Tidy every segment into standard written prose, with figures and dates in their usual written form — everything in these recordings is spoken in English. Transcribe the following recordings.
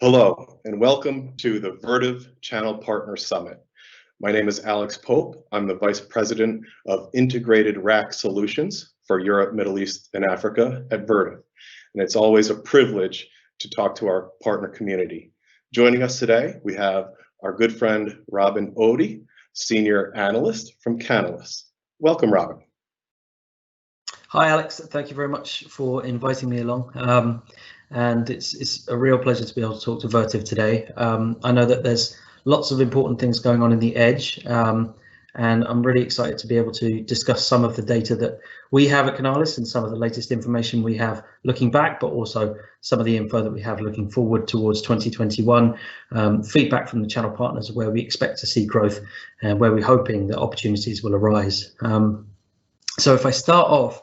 Hello, and welcome to the Vertiv Channel Partner Summit. My name is Alex Pope. I'm the Vice President of Integrated Rack Solutions for Europe, Middle East, and Africa at Vertiv. And it's always a privilege to talk to our partner community. Joining us today, we have our good friend, Robin Ody, Senior Analyst from Canalys. Welcome, Robin. Hi, Alex. Thank you very much for inviting me along. And it's a real pleasure to be able to talk to Vertiv today. I know that there's lots of important things going on in the edge, and I'm really excited to be able to discuss some of the data that we have at Canalys and some of the latest information we have looking back, but also some of the info that we have looking forward towards 2021, feedback from the channel partners where we expect to see growth and where we're hoping that opportunities will arise. So if I start off,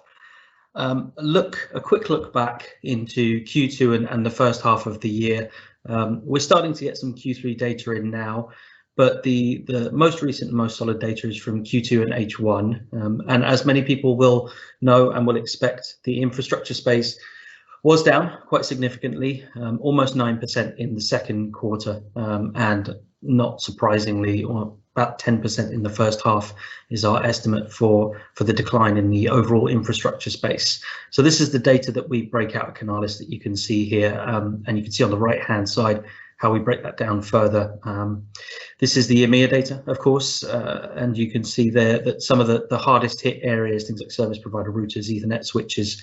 a quick look back into Q2 and the first half of the year. We're starting to get some Q3 data in now, but the most recent and most solid data is from Q2 and H1. And as many people will know and will expect, the infrastructure space was down quite significantly, almost 9% in the second quarter, and not surprisingly, or about 10% in the first half is our estimate for the decline in the overall infrastructure space. So this is the data that we break out at Canalys that you can see here, and you can see on the right hand side how we break that down further. This is the EMEA data, of course, and you can see there that some of the hardest hit areas, things like service provider routers, Ethernet switches,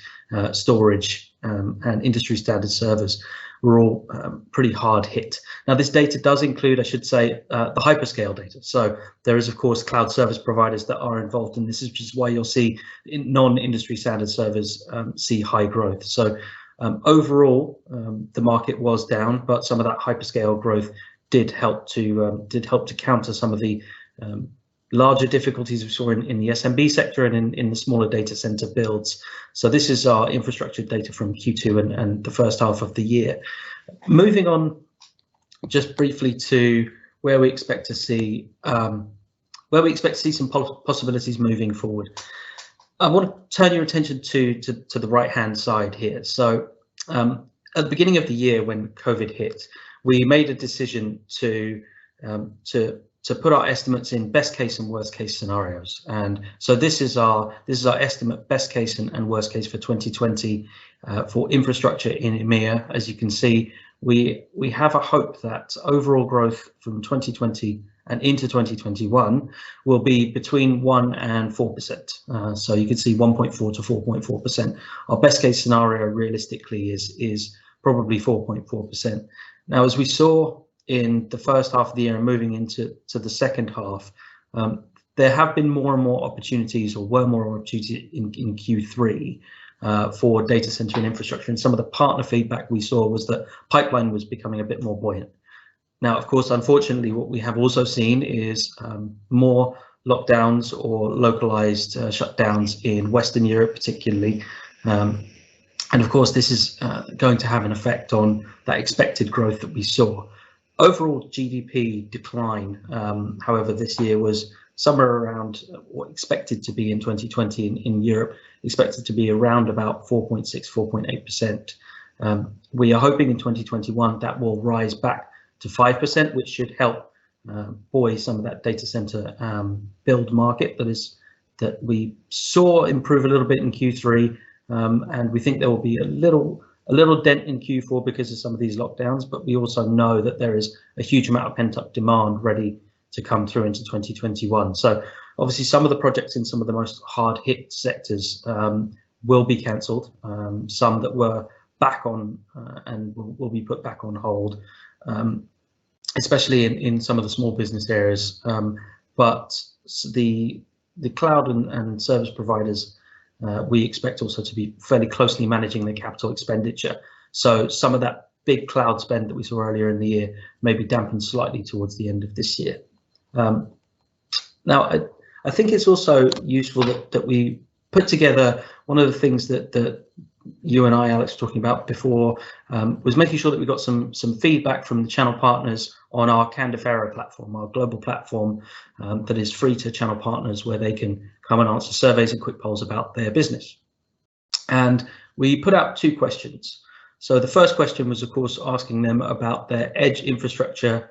storage, and industry standard servers, were all pretty hard hit. Now, this data does include, I should say, the hyperscale data. So there is, of course, cloud service providers that are involved in this, which is why you'll see non-industry standard servers see high growth. So overall, the market was down, but some of that hyperscale growth did help to counter some of the larger difficulties we saw in the SMB sector and in the smaller data center builds. So this is our infrastructure data from Q2 and the first half of the year. Moving on just briefly to where we expect to see some possibilities moving forward. I want to turn your attention to the right hand side here. So at the beginning of the year when COVID hit, we made a decision to put our estimates in best case and worst case scenarios. And so this is our estimate, best case and worst case for 2020 for infrastructure in EMEA. As you can see, we have a hope that overall growth from 2020 and into 2021 will be between 1 and 4%. So you can see 1.4 to 4.4%. Our best case scenario realistically is probably 4.4%. Now, as we saw in the first half of the year and moving into the second half, there have been more and more opportunities, or were more opportunities in Q3 for data center and infrastructure. And some of the partner feedback we saw was that pipeline was becoming a bit more buoyant. Now, of course, unfortunately, what we have also seen is more lockdowns or localized shutdowns in Western Europe, particularly. And of course, this is going to have an effect on that expected growth that we saw. Overall GDP decline, however, this year was somewhere around what expected to be in 2020 in Europe, expected to be around about 4.6, 4.8%. We are hoping in 2021 that will rise back to 5%, which should help buoy some of that data center build market that we saw improve a little bit in Q3, and we think there will be a little dent in Q4 because of some of these lockdowns, but we also know that there is a huge amount of pent-up demand ready to come through into 2021. So obviously some of the projects in some of the most hard-hit sectors will be cancelled, some that were back on and will be put back on hold, especially in some of the small business areas. But the cloud and service providers, we expect also to be fairly closely managing their capital expenditure. So some of that big cloud spend that we saw earlier in the year may be dampened slightly towards the end of this year. Now, I think it's also useful that we put together one of the things that you and I, Alex, were talking about before, was making sure that we got some feedback from the channel partners on our Candifero platform, our global platform that is free to channel partners, where they can come and answer surveys and quick polls about their business. And we put out two questions. So the first question was, of course, asking them about their edge infrastructure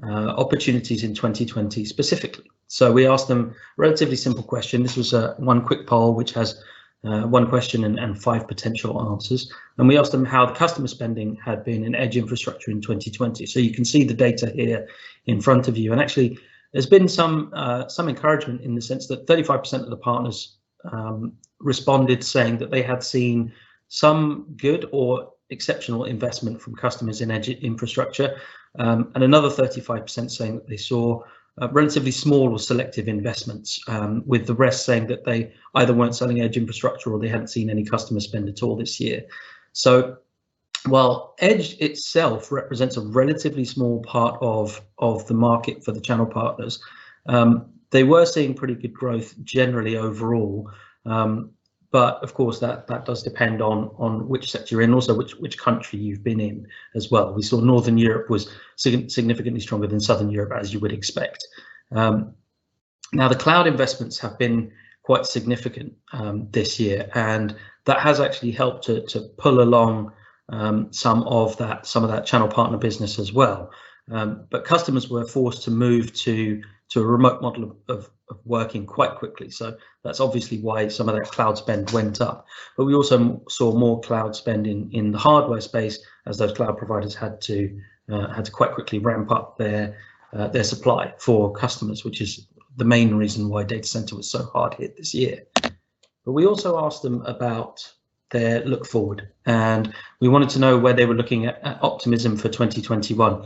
opportunities in 2020 specifically. So we asked them a relatively simple question. This was one quick poll which has one question and 5 potential answers. And we asked them how the customer spending had been in edge infrastructure in 2020. So you can see the data here in front of you. And actually, there's been some encouragement in the sense that 35% of the partners responded saying that they had seen some good or exceptional investment from customers in edge infrastructure, and another 35% saying that they saw relatively small or selective investments, with the rest saying that they either weren't selling edge infrastructure or they hadn't seen any customer spend at all this year. So while edge itself represents a relatively small part of the market for the channel partners, they were seeing pretty good growth generally overall. But of course, that does depend on which sector you're in, also which country you've been in as well. We saw Northern Europe was significantly stronger than Southern Europe, as you would expect. Now, the cloud investments have been quite significant this year, and that has actually helped to pull along some of that channel partner business as well. But customers were forced to move to a remote model of working quite quickly. So that's obviously why some of that cloud spend went up. But we also saw more cloud spend in the hardware space, as those cloud providers had to quite quickly ramp up their supply for customers, which is the main reason why data center was so hard hit this year. But we also asked them about their look forward, and we wanted to know where they were looking at optimism for 2021.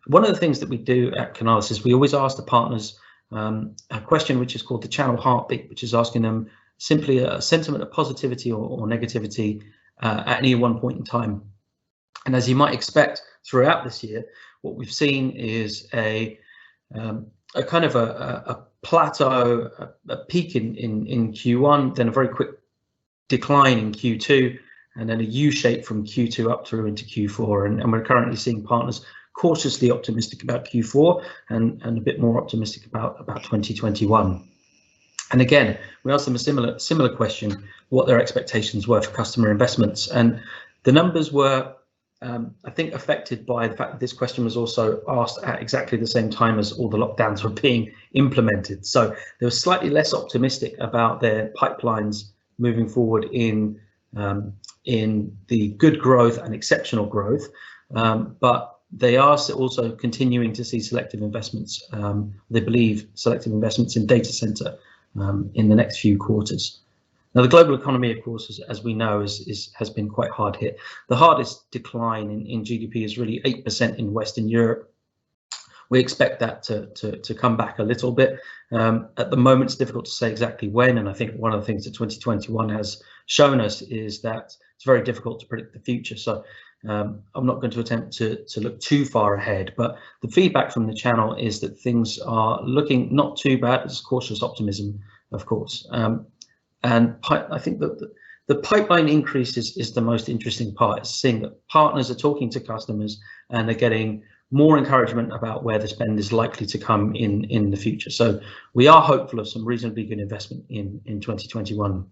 One of the things that we do at Canalys is we always ask the partners a question which is called the channel heartbeat, which is asking them simply a sentiment of positivity or negativity at any one point in time. And as you might expect, throughout this year, what we've seen is a kind of a plateau, a peak in Q1, then a very quick decline in Q2, and then a U shape from Q2 up through into Q4. And we're currently seeing partners cautiously optimistic about Q4 and a bit more optimistic about 2021. And again, we asked them a similar question, what their expectations were for customer investments. And the numbers were, I think, affected by the fact that this question was also asked at exactly the same time as all the lockdowns were being implemented. So they were slightly less optimistic about their pipelines moving forward in the good growth and exceptional growth, but they are also continuing to see selective investments. They believe selective investments in data center in the next few quarters. Now, the global economy, of course, as we know, has been quite hard hit. The hardest decline in GDP is really 8% in Western Europe. We expect that to come back a little bit. At the moment, it's difficult to say exactly when, and I think one of the things that 2021 has shown us is that it's very difficult to predict the future. So I'm not going to attempt to look too far ahead, but the feedback from the channel is that things are looking not too bad. It's cautious optimism, of course. And I think that the pipeline increase is the most interesting part, is seeing that partners are talking to customers and they're getting more encouragement about where the spend is likely to come in the future. So we are hopeful of some reasonably good investment in 2021.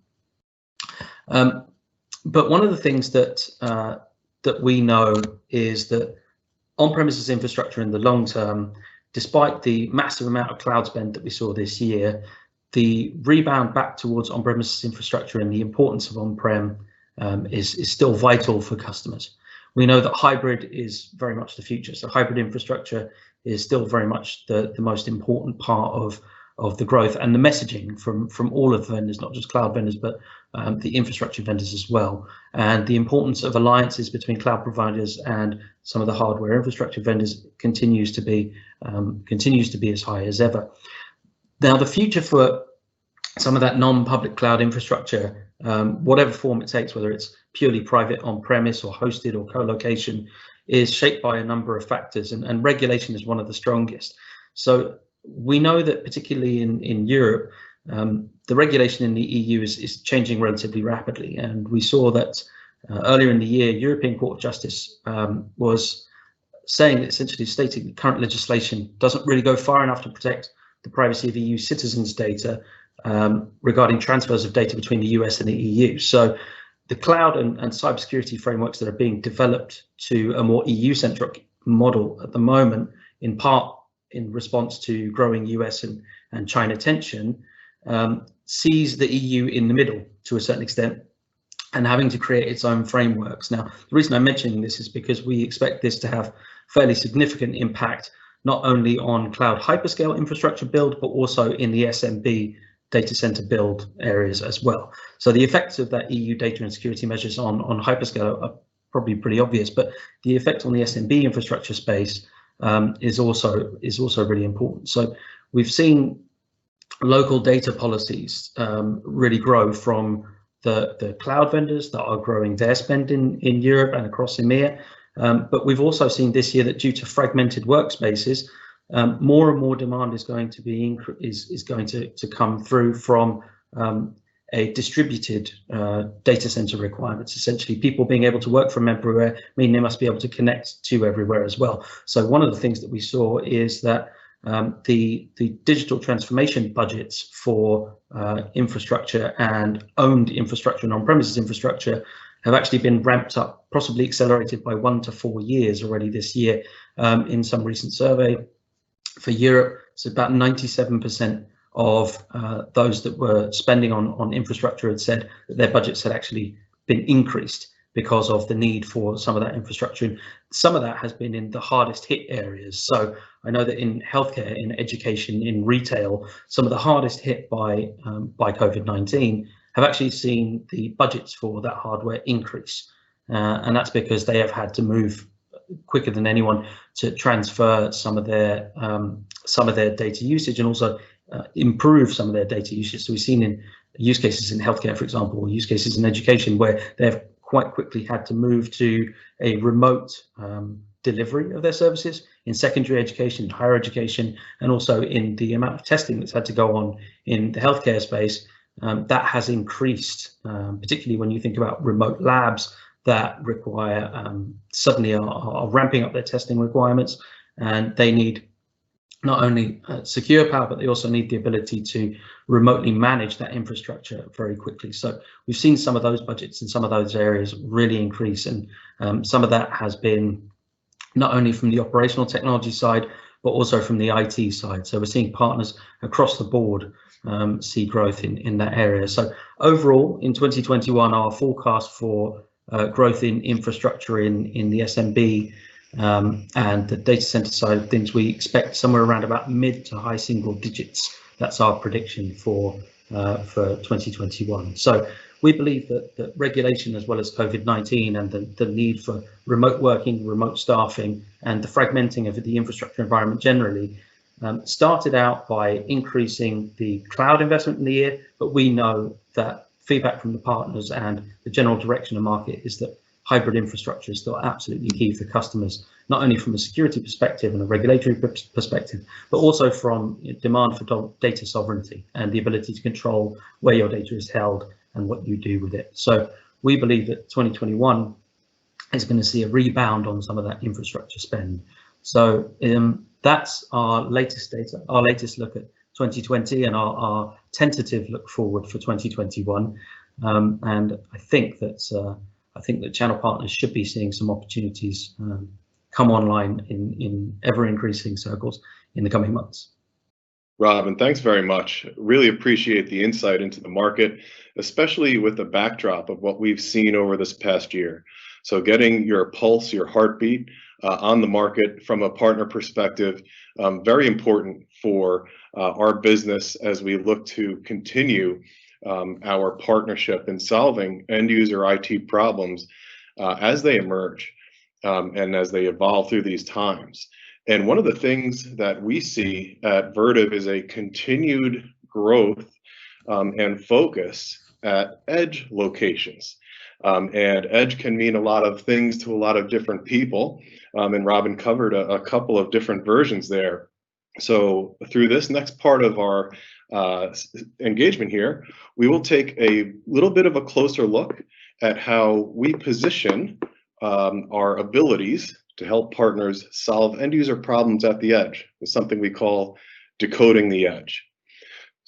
But one of the things that we know is that on-premises infrastructure in the long term, despite the massive amount of cloud spend that we saw this year, the rebound back towards on-premises infrastructure and the importance of on-prem is still vital for customers. We know that hybrid is very much the future. So hybrid infrastructure is still very much the most important part of the growth and the messaging from all of the vendors, not just cloud vendors, but the infrastructure vendors as well. And the importance of alliances between cloud providers and some of the hardware infrastructure vendors continues to be as high as ever. Now, the future for some of that non-public cloud infrastructure, whatever form it takes, whether it's purely private on-premise or hosted or co-location, is shaped by a number of factors, and regulation is one of the strongest. So we know that particularly in Europe, the regulation in the EU is changing relatively rapidly, and we saw that earlier in the year, European Court of Justice was saying, essentially stating that current legislation doesn't really go far enough to protect the privacy of EU citizens' data regarding transfers of data between the US and the EU. So the cloud and cybersecurity frameworks that are being developed to a more EU-centric model at the moment, in part in response to growing US and China tension, sees the EU in the middle to a certain extent and having to create its own frameworks. Now, the reason I'm mentioning this is because we expect this to have fairly significant impact, not only on cloud hyperscale infrastructure build, but also in the SMB data center build areas as well. So the effects of that EU data and security measures on hyperscale are probably pretty obvious, but the effect on the SMB infrastructure space is also really important. So we've seen local data policies really grow from the cloud vendors that are growing their spend in Europe and across EMEA. But we've also seen this year that due to fragmented workspaces, more and more demand is going to be to come through from a distributed data center requirements. Essentially, people being able to work from everywhere mean they must be able to connect to everywhere as well. So one of the things that we saw is that the digital transformation budgets for infrastructure and owned infrastructure and on-premises infrastructure have actually been ramped up, possibly accelerated by 1 to 4 years already this year. In some recent survey for Europe, it's about 97% of those that were spending on infrastructure had said that their budgets had actually been increased because of the need for some of that infrastructure. And some of that has been in the hardest hit areas. So I know that in healthcare, in education, in retail, some of the hardest hit by COVID-19 have actually seen the budgets for that hardware increase. And that's because they have had to move quicker than anyone to transfer some of their data usage and also improve some of their data usage. So we've seen in use cases in healthcare, for example, or use cases in education where they've quite quickly had to move to a remote delivery of their services. In secondary education, higher education, and also in the amount of testing that's had to go on in the healthcare space, that has increased, particularly when you think about remote labs that require suddenly are ramping up their testing requirements, and they need not only secure power, but they also need the ability to remotely manage that infrastructure very quickly. So we've seen some of those budgets in some of those areas really increase, and some of that has been not only from the operational technology side, but also from the IT side. So we're seeing partners across the board see growth in that area. So overall, in 2021, our forecast for growth in infrastructure in the SMB and the data center side of things, we expect somewhere around about mid to high single digits. That's our prediction for 2021. So we believe that regulation, as well as COVID-19 and the need for remote working, remote staffing, and the fragmenting of the infrastructure environment generally, started out by increasing the cloud investment in the year, but we know that feedback from the partners and the general direction of the market is that hybrid infrastructure is still absolutely key for customers, not only from a security perspective and a regulatory perspective, but also from demand for data sovereignty and the ability to control where your data is held and what you do with it. So we believe that 2021 is going to see a rebound on some of that infrastructure spend. So that's our latest data, our latest look at 2020 and our tentative look forward for 2021. And I think that channel partners should be seeing some opportunities come online in ever increasing circles in the coming months. Robin, thanks very much. Really appreciate the insight into the market, especially with the backdrop of what we've seen over this past year. So getting your pulse, your heartbeat on the market from a partner perspective, very important for our business as we look to continue our partnership in solving end user IT problems as they emerge and as they evolve through these times. And one of the things that we see at Vertiv is a continued growth and focus at edge locations. And edge can mean a lot of things to a lot of different people. And Robin covered a couple of different versions there. So through this next part of our engagement here, we will take a little bit of a closer look at how we position our abilities to help partners solve end user problems at the edge. It's something we call decoding the edge.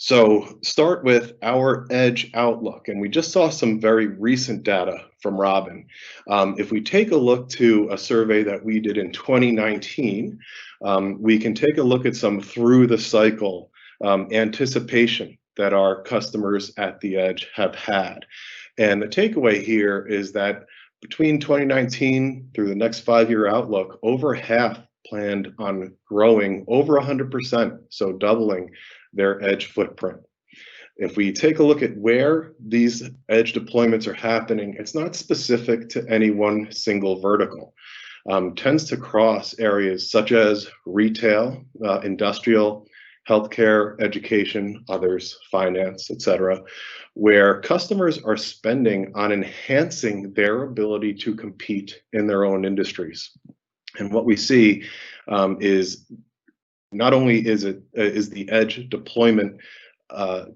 So start with our edge outlook, and we just saw some very recent data from Robin. If we take a look to a survey that we did in 2019, we can take a look at some through the cycle anticipation that our customers at the edge have had. And the takeaway here is that between 2019 through the next 5-year outlook, over half planned on growing over 100%, so doubling their edge footprint. If we take a look at where these edge deployments are happening, it's not specific to any one single vertical. Tends to cross areas such as retail, industrial, healthcare, education, others, finance, etc., where customers are spending on enhancing their ability to compete in their own industries. And what we see is not only is the edge deployment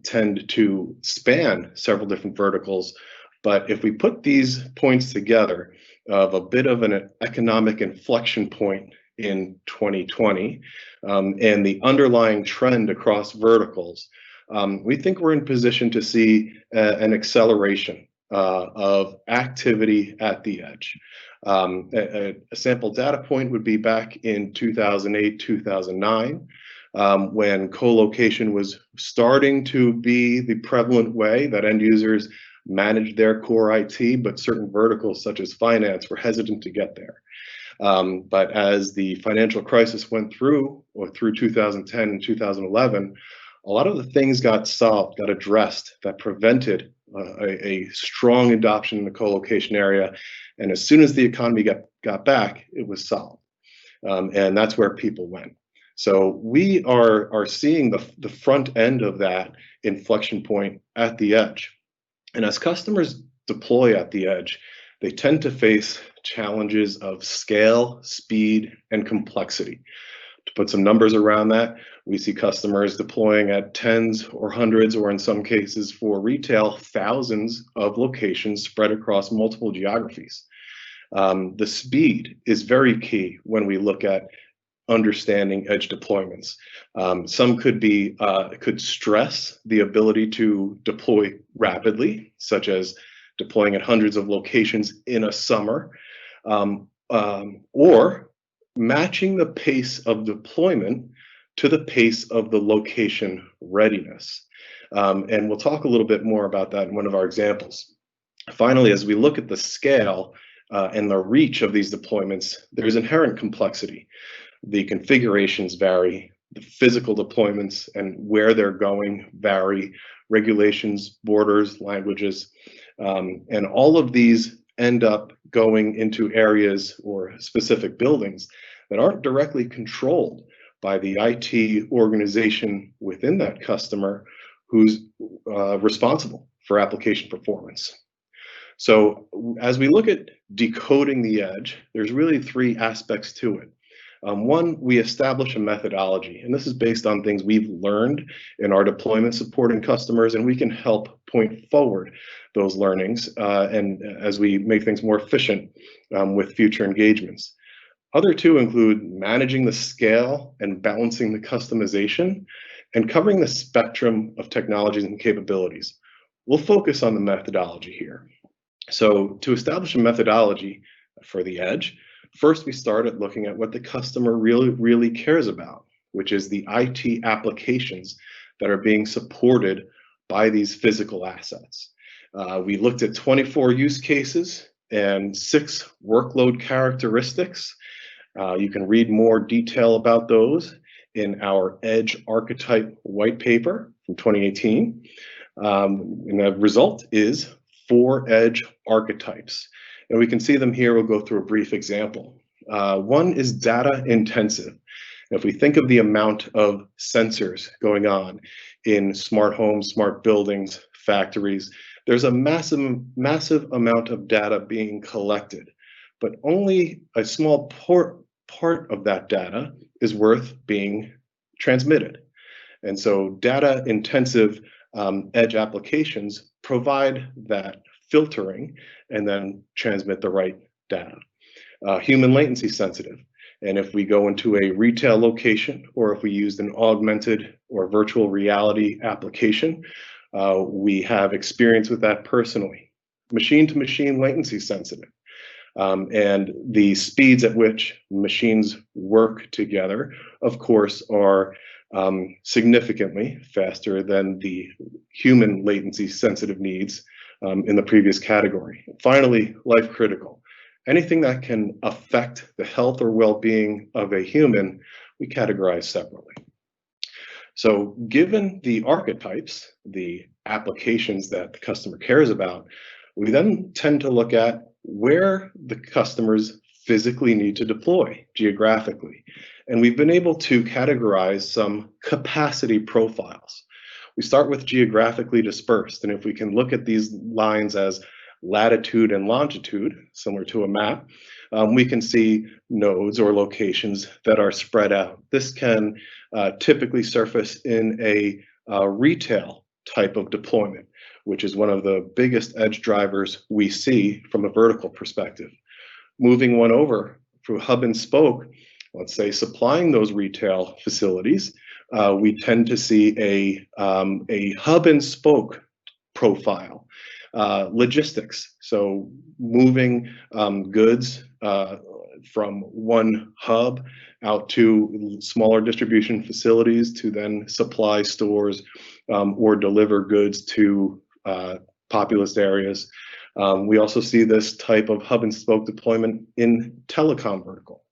tend to span several different verticals, but if we put these points together of a bit of an economic inflection point in 2020 and the underlying trend across verticals, we think we're in position to see an acceleration of activity at the edge. A sample data point would be back in 2008, 2009, when co-location was starting to be the prevalent way that end users managed their core IT, but certain verticals such as finance were hesitant to get there. But as the financial crisis went through, or through 2010 and 2011, a lot of the things got solved, got addressed, that prevented a strong adoption in the co-location area. And as soon as the economy got back, it was solved. And that's where people went. So we are seeing the front end of that inflection point at the edge. And as customers deploy at the edge, they tend to face challenges of scale, speed, and complexity. To put some numbers around that, we see customers deploying at tens or hundreds, or in some cases for retail, thousands of locations spread across multiple geographies. The speed is very key when we look at understanding edge deployments. Some could stress the ability to deploy rapidly, such as deploying at hundreds of locations in a summer, or matching the pace of deployment to the pace of the location readiness. And we'll talk a little bit more about that in one of our examples. Finally, as we look at the scale and the reach of these deployments, there's inherent complexity. The configurations vary, the physical deployments and where they're going vary, regulations, borders, languages, and all of these end up going into areas or specific buildings that aren't directly controlled by the IT organization within that customer who's responsible for application performance. So as we look at decoding the edge, there's really 3 aspects to it. One, we establish a methodology, and this is based on things we've learned in our deployment supporting customers, and we can help point forward those learnings and as we make things more efficient with future engagements. Other 2 include managing the scale and balancing the customization and covering the spectrum of technologies and capabilities. We'll focus on the methodology here. So to establish a methodology for the edge, first we start at looking at what the customer really cares about, which is the IT applications that are being supported by these physical assets. We looked at 24 use cases and 6 workload characteristics. You can read more detail about those in our Edge Archetype white paper from 2018. And the result is 4 Edge archetypes. And we can see them here. We'll go through a brief example. One is data intensive. If we think of the amount of sensors going on in smart homes, smart buildings, factories, there's a massive amount of data being collected, but only a small part of that data is worth being transmitted. And so data intensive edge applications provide that filtering and then transmit the right data. Human latency sensitive. And if we go into a retail location, or if we used an augmented or virtual reality application. We have experience with that personally. Machine-to-machine latency sensitive. And the speeds at which machines work together, of course, are significantly faster than the human latency sensitive needs in the previous category. Finally, life critical. Anything that can affect the health or well-being of a human, we categorize separately. So given the archetypes, the applications that the customer cares about, we then tend to look at where the customers physically need to deploy geographically. And we've been able to categorize some capacity profiles. We start with geographically dispersed, and if we can look at these lines as latitude and longitude, similar to a map, we can see nodes or locations that are spread out. This can typically surface in a retail type of deployment, which is one of the biggest edge drivers we see from a vertical perspective. Moving one over through hub and spoke, let's say supplying those retail facilities, we tend to see a hub and spoke profile. Logistics, so moving goods from one hub out to smaller distribution facilities to then supply stores or deliver goods to populous areas. We also see this type of hub and spoke deployment in telecom vertical.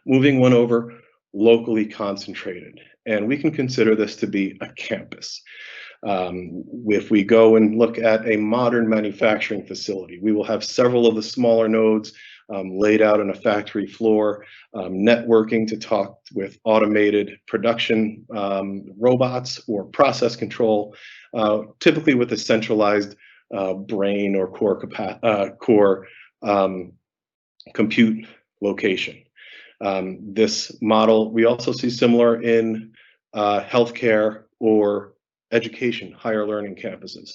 Moving one over, locally concentrated, and we can consider this to be a campus. If we go and look at a modern manufacturing facility, we will have several of the smaller nodes laid out on a factory floor, networking to talk with automated production robots or process control, typically with a centralized brain or core compute location. This model we also see similar in healthcare or education, higher learning campuses.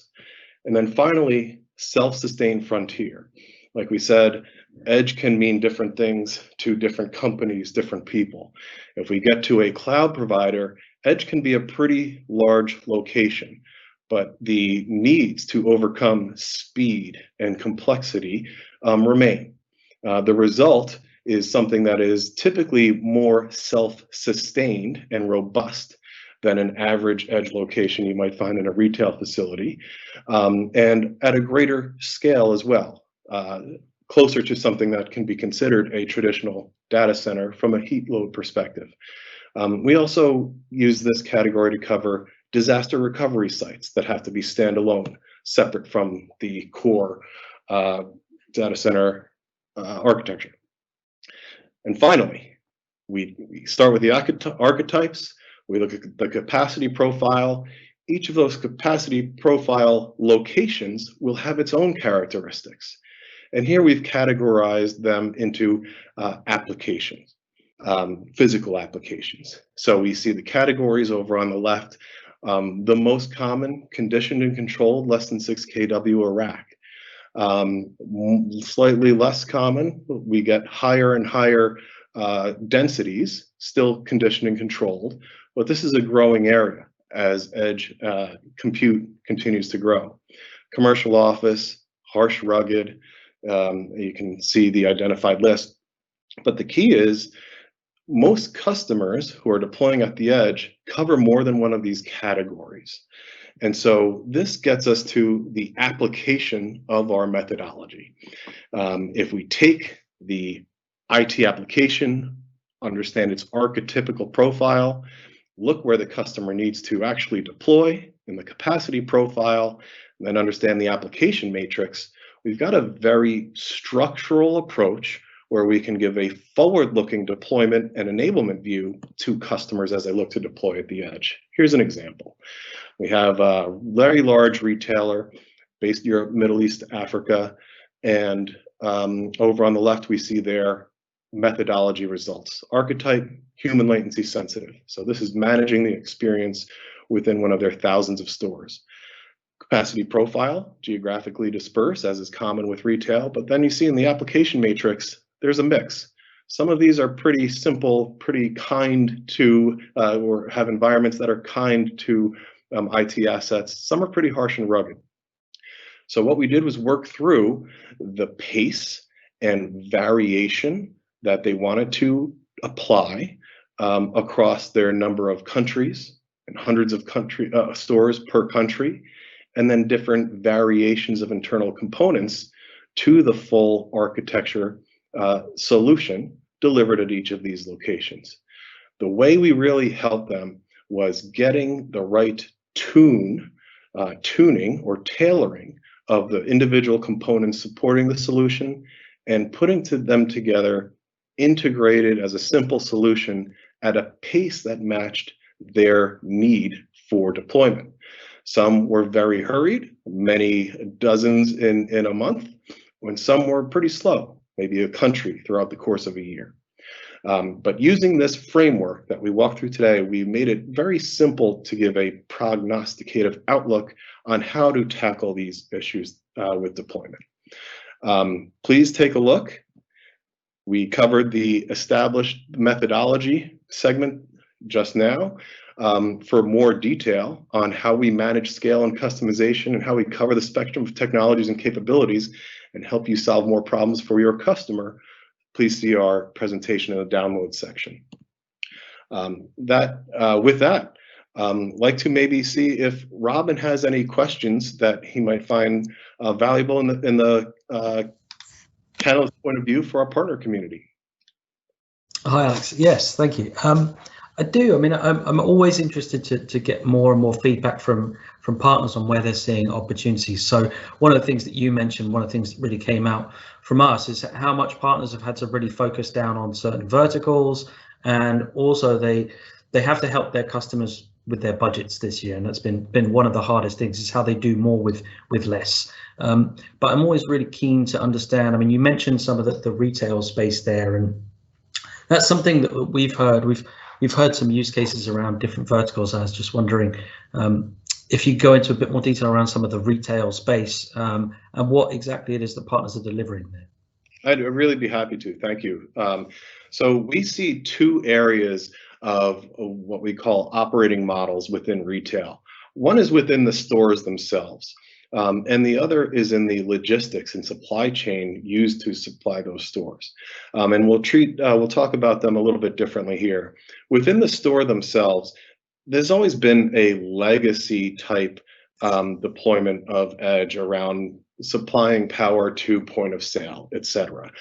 And then finally, self-sustained frontier. Like we said, edge can mean different things to different companies, different people. If we get to a cloud provider, edge can be a pretty large location, but the needs to overcome speed and complexity remain. The result is something that is typically more self-sustained and robust than an average edge location you might find in a retail facility, and at a greater scale as well, closer to something that can be considered a traditional data center from a heat load perspective. We also use this category to cover disaster recovery sites that have to be standalone, separate from the core data center architecture. And finally, we start with the archetypes. We look at the capacity profile. Each of those capacity profile locations will have its own characteristics. And here we've categorized them into applications, physical applications. So we see the categories over on the left. The most common, conditioned and controlled, less than 6 kW or rack. Slightly less common, we get higher and higher densities, still conditioned and controlled, but this is a growing area as edge compute continues to grow. Commercial office, harsh, rugged, you can see the identified list, but the key is most customers who are deploying at the edge cover more than one of these categories. And so this gets us to the application of our methodology. If we take the IT application, understand its archetypical profile, look where the customer needs to actually deploy in the capacity profile, and then understand the application matrix, we've got a very structural approach where we can give a forward-looking deployment and enablement view to customers as they look to deploy at the edge. Here's an example. We have a very large retailer based in Europe, Middle East, Africa, and over on the left we see their methodology results. Archetype, human latency sensitive. So this is managing the experience within one of their thousands of stores. Capacity profile, geographically dispersed, as is common with retail, but then you see in the application matrix, there's a mix. Some of these are pretty simple, pretty kind to, or have environments that are kind to IT assets. Some are pretty harsh and rugged. So what we did was work through the pace and variation that they wanted to apply across their number of countries and hundreds of stores per country, and then different variations of internal components to the full architecture solution delivered at each of these locations. The way we really helped them was getting the right tuning or tailoring of the individual components supporting the solution and putting them together integrated as a simple solution at a pace that matched their need for deployment. Some were very hurried, many dozens in a month, when some were pretty slow, maybe a country throughout the course of a year. But using this framework that we walked through today, we made it very simple to give a prognosticative outlook on how to tackle these issues with deployment. Please take a look. We covered the established methodology segment just now. For more detail on how we manage scale and customization and how we cover the spectrum of technologies and capabilities and help you solve more problems for your customer, please see our presentation in the download section. With that, like to maybe see if Robin has any questions that he might find valuable in the Canalys point of view for our partner community. Hi, Alex. Yes, thank you. I do. I mean, I'm always interested to get more and more feedback from partners on where they're seeing opportunities. So one of the things that you mentioned, one of the things that really came out from us is how much partners have had to really focus down on certain verticals, and also they have to help their customers with their budgets this year, and that's been one of the hardest things, is how they do more with less. But I'm always really keen to understand. I mean, you mentioned some of the retail space there, and that's something that we've heard. We've heard some use cases around different verticals. I was just wondering if you go into a bit more detail around some of the retail space and what exactly it is that partners are delivering there. I'd really be happy to. Thank you. So we see two areas of what we call operating models within retail. One is within the stores themselves, and the other is in the logistics and supply chain used to supply those stores. And we'll talk about them a little bit differently here. Within the store themselves, there's always been a legacy type deployment of edge around supplying power to point of sale, etc.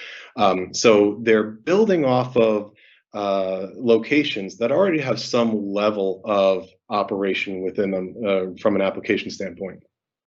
So they're building off of locations that already have some level of operation within them from an application standpoint.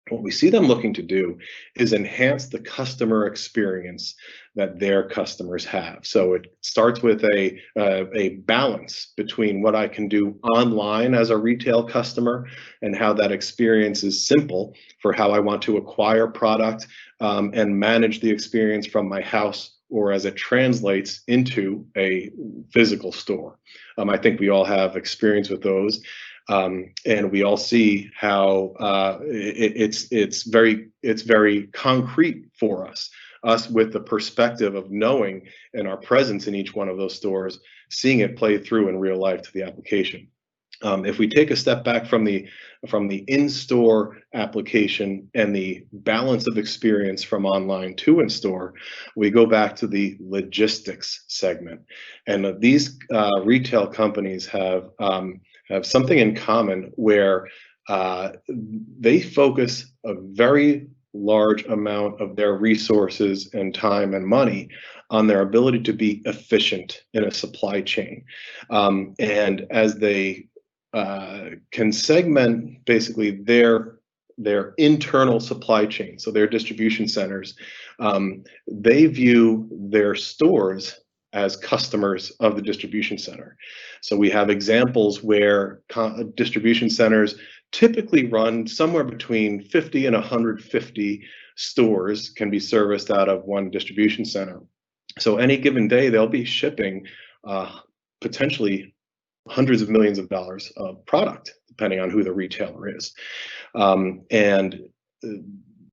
What we see them looking to do is enhance the customer experience that their customers have. So it starts with a balance between what I can do online as a retail customer and how that experience is simple for how I want to acquire product and manage the experience from my house, or as it translates into a physical store. I think we all have experience with those. And we all see how it's very concrete for us with the perspective of knowing and our presence in each one of those stores, seeing it play through in real life to the application. If we take a step back from the in-store application and the balance of experience from online to in-store, we go back to the logistics segment. And these retail companies have something in common where they focus a very large amount of their resources and time and money on their ability to be efficient in a supply chain. And as they can segment basically their internal supply chain, so their distribution centers, they view their stores as customers of the distribution center. So we have examples where distribution centers typically run somewhere between 50 and 150 stores can be serviced out of one distribution center. So any given day, they'll be shipping potentially hundreds of millions of dollars of product, depending on who the retailer is. And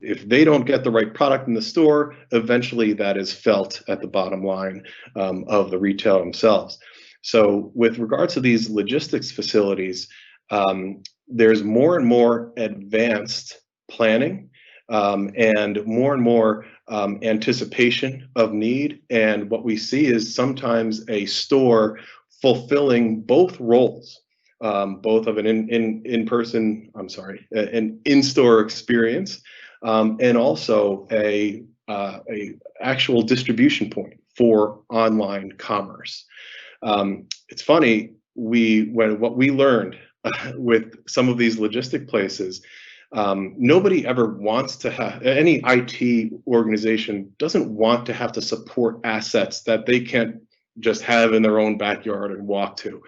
if they don't get the right product in the store, eventually that is felt at the bottom line of the retailer themselves. So with regards to these logistics facilities, there's more and more advanced planning and more anticipation of need. And what we see is sometimes a store fulfilling both roles, both of an an in-store experience, and also a actual distribution point for online commerce. It's funny, what we learned with some of these logistic places, nobody ever wants to have, any IT organization doesn't want to have to support assets that they can't just have in their own backyard and walk to.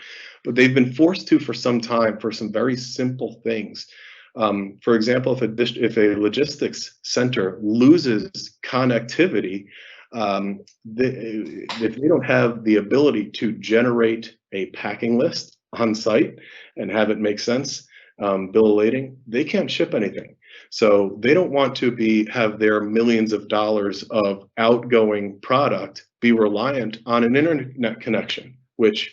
But they've been forced to for some time for some very simple things. For example, if a logistics center loses connectivity, if they don't have the ability to generate a packing list on site and have it make sense, bill of lading, they can't ship anything. So they don't want to have their millions of dollars of outgoing product be reliant on an internet connection, which,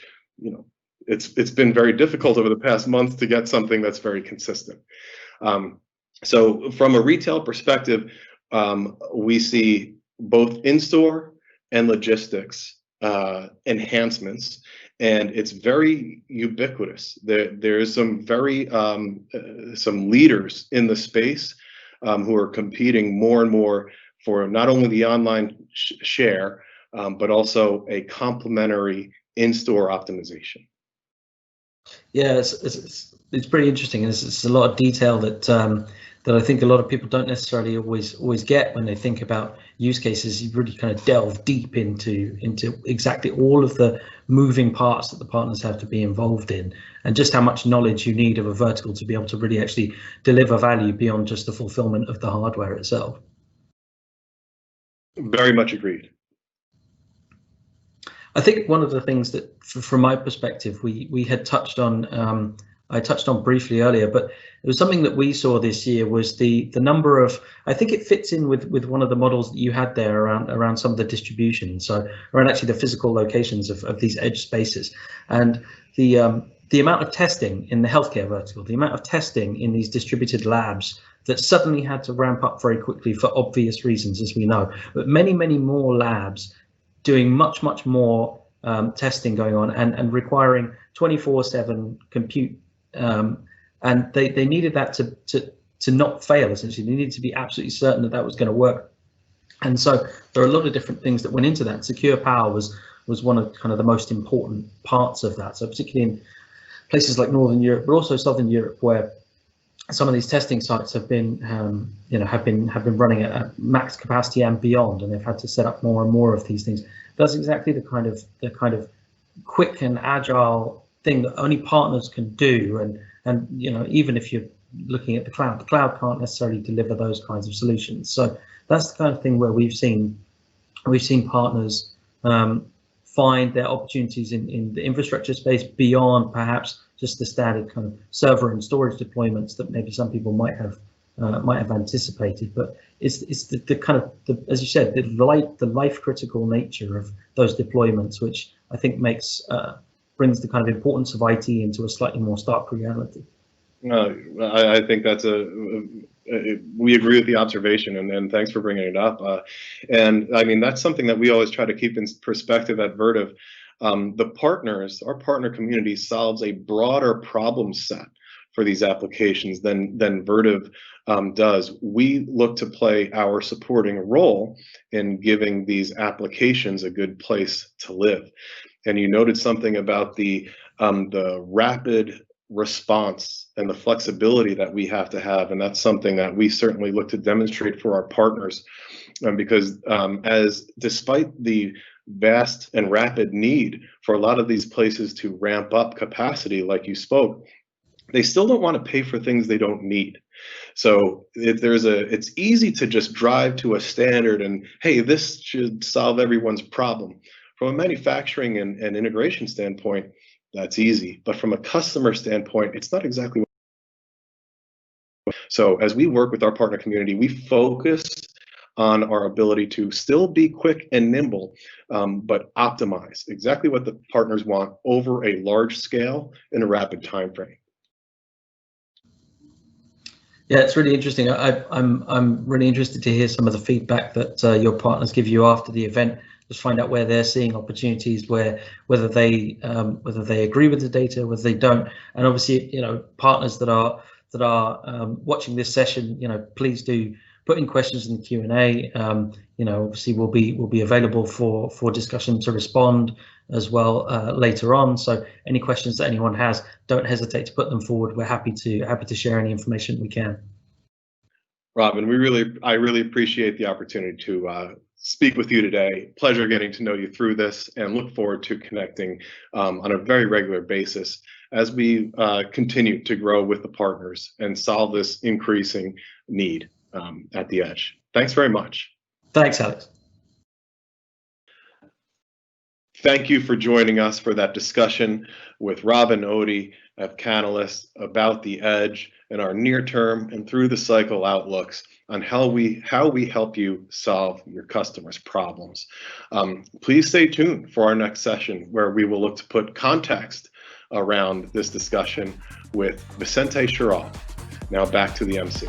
it's been very difficult over the past months to get something that's very consistent. So from a retail perspective, we see both in-store and logistics enhancements, and it's very ubiquitous. There is some some leaders in the space who are competing more and more for not only the online share, but also a complementary in-store optimization. Yeah, it's pretty interesting. It's a lot of detail that that I think a lot of people don't necessarily always get when they think about use cases. You really kind of delve deep into exactly all of the moving parts that the partners have to be involved in, and just how much knowledge you need of a vertical to be able to really actually deliver value beyond just the fulfillment of the hardware itself. Very much agreed. I think one of the things that, from my perspective, we had touched on, I touched on briefly earlier, but it was something that we saw this year was the number of, I think it fits in with one of the models that you had there around some of the distribution, so around actually the physical locations of these edge spaces, and the amount of testing in the healthcare vertical, the amount of testing in these distributed labs that suddenly had to ramp up very quickly for obvious reasons, as we know, but many more labs doing much more testing going on and requiring 24/7 compute, and they needed that to not fail. Essentially, they needed to be absolutely certain that was going to work. And so there are a lot of different things that went into that. Secure power was one of kind of the most important parts of that. So particularly in places like Northern Europe, but also Southern Europe, where some of these testing sites have been, have been running at max capacity and beyond, and they've had to set up more and more of these things. That's exactly the kind of quick and agile thing that only partners can do. And even if you're looking at the cloud can't necessarily deliver those kinds of solutions. So that's the kind of thing where we've seen partners find their opportunities in the infrastructure space beyond perhaps just the standard kind of server and storage deployments that maybe some people might have anticipated. But it's the kind of, as you said, the life critical nature of those deployments, which I think brings the kind of importance of IT into a slightly more stark reality. I think that's we agree with the observation, and thanks for bringing it up. And I mean, that's something that we always try to keep in perspective at Vertiv. Our partner community solves a broader problem set for these applications than Vertiv does. We look to play our supporting role in giving these applications a good place to live. And you noted something about the rapid response and the flexibility that we have to have, and that's something that we certainly look to demonstrate for our partners, because as despite the vast and rapid need for a lot of these places to ramp up capacity, like you spoke, they still don't want to pay for things they don't need. So it's easy to just drive to a standard and, hey, this should solve everyone's problem. From a manufacturing and integration standpoint, that's easy. But from a customer standpoint, it's not exactly So as we work with our partner community, we focus on our ability to still be quick and nimble, but optimize exactly what the partners want over a large scale in a rapid time frame. Yeah, it's really interesting. I'm really interested to hear some of the feedback that your partners give you after the event. Just find out where they're seeing opportunities, whether they agree with the data, whether they don't. And obviously, partners that are watching this session, please do put in questions in the Q&A. Obviously we'll be available for discussion to respond as well later on. So any questions that anyone has, don't hesitate to put them forward. We're happy to share any information we can. Robin, I really appreciate the opportunity to speak with you today. Pleasure getting to know you through this, and look forward to connecting on a very regular basis as we continue to grow with the partners and solve this increasing need at the edge. Thanks very much. Thanks, Alex. Thank you for joining us for that discussion with Robin Ody of Canalys about the edge and our near-term and through the cycle outlooks on how we help you solve your customers' problems. Please stay tuned for our next session, where we will look to put context around this discussion with Vicente Chiral. Now back to the MC.